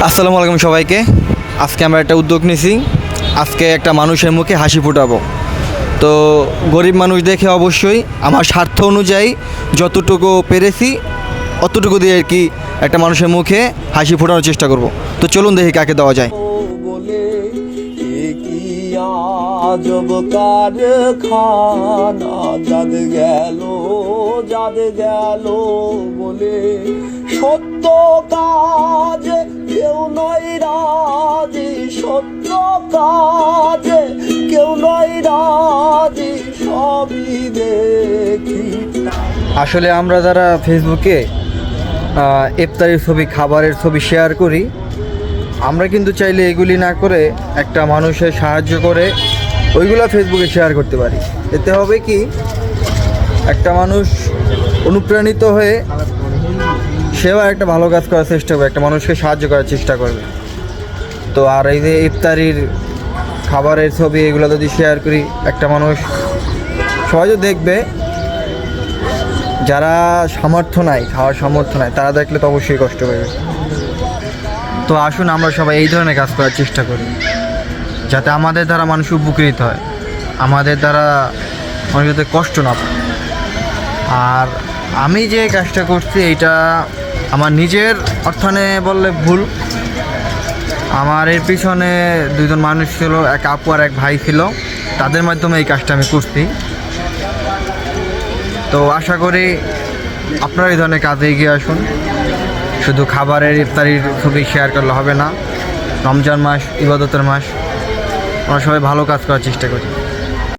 আসসালামু আলাইকুম সবাইকে। আজকে আমরা একটা উদ্যোগ নিয়েছি, আজকে একটা মানুষের মুখে হাসি ফোটাবো। তো গরিব মানুষ দেখে অবশ্যই আমার স্বার্থ অনুযায়ী যতটুকু পেরেছি অতটুকু দিয়ে আর কি একটা মানুষের মুখে হাসি ফোটানোর চেষ্টা করব। তো চলুন দেখি কাকে দেওয়া যায়। বলে কি আজব কারখানা যাদ গেল বলে সত্য কাজ কেউ নয় রাজি, সত্য কাজ কেউ নয় রাজি, সবই দেখি। আসলে আমরা যারা ফেসবুকে ইফতারির ছবি, খাবারের ছবি শেয়ার করি, আমরা কিন্তু চাইলে এগুলি না করে একটা মানুষের সাহায্য করে ওইগুলো ফেসবুকে শেয়ার করতে পারি। এতে হবে কি, একটা মানুষ অনুপ্রাণিত হয়ে সেও একটা ভালো কাজ করার চেষ্টা করবে, একটা মানুষকে সাহায্য করার চেষ্টা করবে। তো আর এই যে ইফতারির খাবারের ছবি এগুলো যদি শেয়ার করি, একটা মানুষ সহজে দেখবে, যারা সামর্থ্য নাই, খাওয়ার সামর্থ্য নাই, তারা দেখলে তো অবশ্যই কষ্ট পাবে। তো আসুন আমরা সবাই এই ধরনের কাজ করার চেষ্টা করি, যাতে আমাদের দ্বারা মানুষ উপকৃত হয়, আমাদের দ্বারা মানুষ যাতে কষ্ট না পায়। আর আমি যে কাজটা করছি এইটা আমার নিজের অর্থায়নে বললে ভুল। আমার এর পিছনে দুজন মানুষ ছিল, এক আপু আর এক ভাই ছিল, তাদের মাধ্যমে এই কাজটা আমি করছি। তো আশা করি আপনারা এই ধরনের কাজে এগিয়ে আসুন। শুধু খাবারের ইফতারির ছবি শেয়ার করলে হবে না। রমজান মাস, ইবাদতের মাস, আমরা সবাই ভালো কাজ করার চেষ্টা করি।